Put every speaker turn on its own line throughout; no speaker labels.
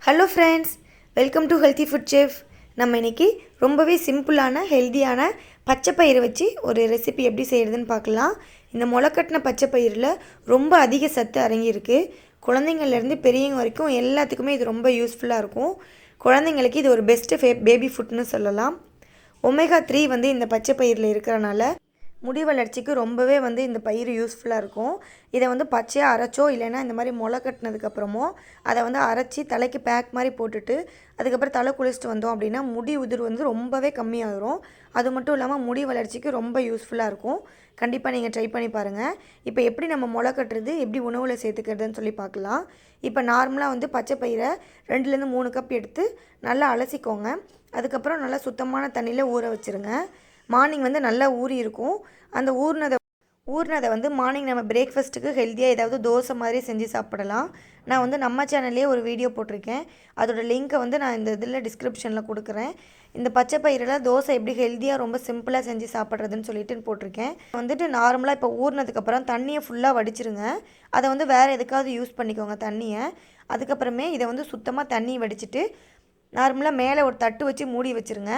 Hello friends, welcome to healthy food chef. நம்ம இன்றைக்கி ரொம்பவே சிம்பிளான ஹெல்த்தியான பச்சை பயிரை வச்சு ஒரு ரெசிபி எப்படி செய்கிறதுன்னு பார்க்கலாம். இந்த முளைக்கட்டின பச்சை பயிரில் ரொம்ப அதிக சத்து அடங்கியிருக்கு. குழந்தைங்கள்லேருந்து பெரியவங்க வரைக்கும் எல்லாத்துக்குமே இது ரொம்ப யூஸ்ஃபுல்லாக இருக்கும். குழந்தைங்களுக்கு இது ஒரு பெஸ்ட்டு பேபி ஃபுட்னு சொல்லலாம். ஒமேகா 3 இந்த பச்சை பயிரில் இருக்கிறனால முடி வளர்ச்சிக்கு ரொம்பவே இந்த பயிர் யூஸ்ஃபுல்லாக இருக்கும். இதை பச்சையாக அரைச்சோ இல்லைன்னா இந்த மாதிரி முளை கட்டினதுக்கப்புறமோ அதை அரைச்சி தலைக்கு பேக் மாதிரி போட்டுட்டு அதுக்கப்புறம் தலை குளிச்சுட்டு வந்தோம் அப்படின்னா முடி உதிர் ரொம்பவே கம்மியாகிடும். அது மட்டும் இல்லாமல் முடி வளர்ச்சிக்கு ரொம்ப யூஸ்ஃபுல்லாக இருக்கும். கண்டிப்பாக நீங்கள் ட்ரை பண்ணி பாருங்கள். இப்போ எப்படி நம்ம முளை கட்டுறது, எப்படி உணவில் சேர்த்துக்கிறதுன்னு சொல்லி பார்க்கலாம். இப்போ நார்மலாக பச்சை பயிரை 2லேருந்து 3 கப் எடுத்து நல்லா அலசிக்கோங்க. அதுக்கப்புறம் நல்லா சுத்தமான தண்ணியில் ஊற வச்சுருங்க. மார்னிங் நல்லா ஊறி இருக்கும். அந்த ஊறினதை மார்னிங் நம்ம பிரேக்ஃபாஸ்ட்டுக்கு ஹெல்த்தியாக ஏதாவது தோசை மாதிரி செஞ்சு சாப்பிடலாம். நான் நம்ம சேனல்லே ஒரு வீடியோ போட்டிருக்கேன். அதோட லிங்க்கை நான் இந்த இதில் டிஸ்கிரிப்ஷனில் கொடுக்குறேன். இந்த பச்சை பயிரில் தோசை எப்படி ஹெல்த்தியாக ரொம்ப சிம்பிளாக செஞ்சு சாப்பிட்றதுன்னு சொல்லிட்டு போட்டிருக்கேன். நார்மலாக இப்போ ஊறினதுக்கப்புறம் தண்ணியை ஃபுல்லாக வடிச்சிருங்க. அதை வேறு எதுக்காவது யூஸ் பண்ணிக்கோங்க தண்ணியை. அதுக்கப்புறமே இதை சுத்தமாக தண்ணி வடிச்சிட்டு நார்மலாக மேலே ஒரு தட்டு வச்சு மூடி வச்சுருங்க.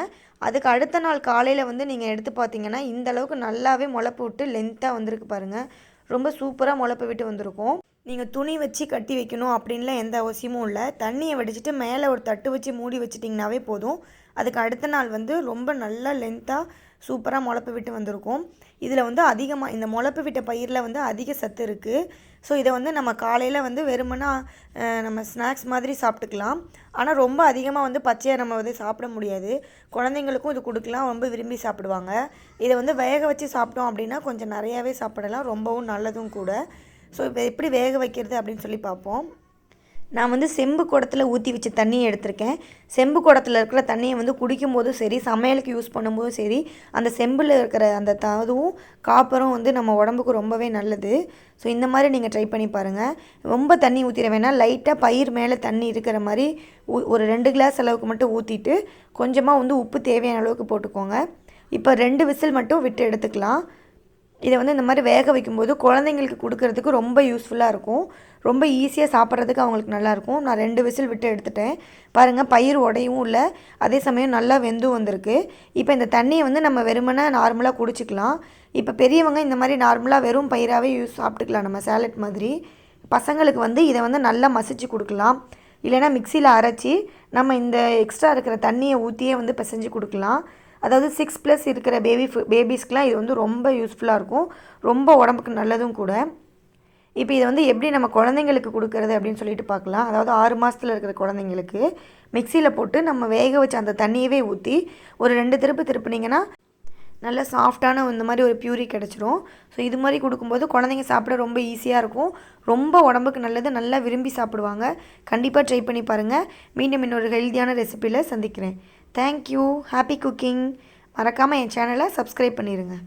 அதுக்கு அடுத்த நாள் காலையில் நீங்கள் எடுத்து பார்த்தீங்கன்னா இந்தளவுக்கு நல்லாவே முளைப்பு விட்டு லென்த்தாக வந்திருக்கு பாருங்கள். ரொம்ப சூப்பராக முளைப்பு விட்டு வந்திருக்கும். நீங்கள் துணி வச்சு கட்டி வைக்கணும் அப்படின்லாம் எந்த அவசியமும் இல்லை. தண்ணியை வடிச்சிட்டு மேலே ஒரு தட்டு வச்சு மூடி வச்சிட்டிங்கனாவே போதும். அதுக்கு அடுத்த நாள் ரொம்ப நல்லா லென்த்தாக சூப்பராக முளைப்பு விட்டு வந்திருக்கும். இதில் அதிகமாக இந்த முளைப்பு விட்ட பயிரில் அதிக சத்து இருக்குது. ஸோ இதை நம்ம காலையில் வெறுமனா நம்ம ஸ்நாக்ஸ் மாதிரி சாப்பிட்டுக்கலாம். ஆனால் ரொம்ப அதிகமாக பச்சையாக நம்ம சாப்பிட முடியாது. குழந்தைங்களுக்கும் இது கொடுக்கலாம், ரொம்ப விரும்பி சாப்பிடுவாங்க. இதை வேக வச்சு சாப்பிட்டோம் அப்படின்னா கொஞ்சம் நிறையாவே சாப்பிடலாம், ரொம்பவும் நல்லதும் கூட. ஸோ இப்போ எப்படி வேக வைக்கிறது அப்படின்னு சொல்லி பார்ப்போம். நான் செம்பு குடத்தில் ஊற்றி வச்ச தண்ணியை எடுத்திருக்கேன். செம்பு குடத்தில் இருக்கிற தண்ணியை குடிக்கும்போதும் சரி, சமையலுக்கு யூஸ் பண்ணும்போதும் சரி, அந்த செம்பில் இருக்கிற அந்த அதுவும் காப்பரும் நம்ம உடம்புக்கு ரொம்பவே நல்லது. ஸோ இந்த மாதிரி நீங்கள் ட்ரை பண்ணி பாருங்கள். ரொம்ப தண்ணி ஊற்றிட வேணாம். லைட்டாக பயிர் மேலே தண்ணி இருக்கிற மாதிரி ஒரு 2 கிளாஸ் அளவுக்கு மட்டும் ஊற்றிட்டு கொஞ்சமாக உப்பு தேவையான அளவுக்கு போட்டுக்கோங்க. இப்போ 2 விசில் மட்டும் விட்டு எடுத்துக்கலாம். இதை இந்த மாதிரி வேக வைக்கும்போது குழந்தைங்களுக்கு கொடுக்கறதுக்கு ரொம்ப யூஸ்ஃபுல்லாக இருக்கும். ரொம்ப ஈஸியாக சாப்பிட்றதுக்கு அவங்களுக்கு நல்லாயிருக்கும். நான் 2 விசில் விட்டு எடுத்துட்டேன். பாருங்கள், பயிர் உடையவும் இல்லை, அதே சமயம் நல்லா வெந்தும் வந்திருக்கு. இப்போ இந்த தண்ணியை நம்ம வெறுமனே நார்மலாக குடிச்சிக்கலாம். இப்போ பெரியவங்க இந்த மாதிரி நார்மலாக வெறும் பயிராகவே சாப்பிட்டுக்கலாம், நம்ம சேலட் மாதிரி. பசங்களுக்கு இதை நல்லா மசிச்சு கொடுக்கலாம். இல்லைனா மிக்சியில் அரைச்சி நம்ம இந்த எக்ஸ்ட்ரா இருக்கிற தண்ணியை ஊற்றியே பிசைஞ்சு கொடுக்கலாம். அதாவது 6+ இருக்கிற பேபிஸ்க்கெலாம் இது ரொம்ப யூஸ்ஃபுல்லாக இருக்கும். ரொம்ப உடம்புக்கு நல்லதும் கூட. இப்போ இதை எப்படி நம்ம குழந்தைங்களுக்கு கொடுக்கறது அப்படின்னு சொல்லிட்டு பார்க்கலாம். அதாவது 6 மாதத்தில் இருக்கிற குழந்தைங்களுக்கு மிக்சியில் போட்டு நம்ம வேக வச்ச அந்த தண்ணியவே ஊற்றி ஒரு 2 திருப்புனீங்கன்னா நல்லா சாஃப்டான இந்த மாதிரி ஒரு பியூரி கிடச்சிரும். ஸோ இது மாதிரி கொடுக்கும்போது குழந்தைங்க சாப்பிட ரொம்ப ஈஸியாக இருக்கும். ரொம்ப உடம்புக்கு நல்லது, நல்லா விரும்பி சாப்பிடுவாங்க. கண்டிப்பாக ட்ரை பண்ணி பாருங்கள். மீண்டும் இன்னொரு ஹெல்த்தியான ரெசிபியில் சந்திக்கிறேன். தேங்க்யூ. Happy cooking. மறக்காமல் என் சேனலை சப்ஸ்கிரைப் பண்ணிடுங்க.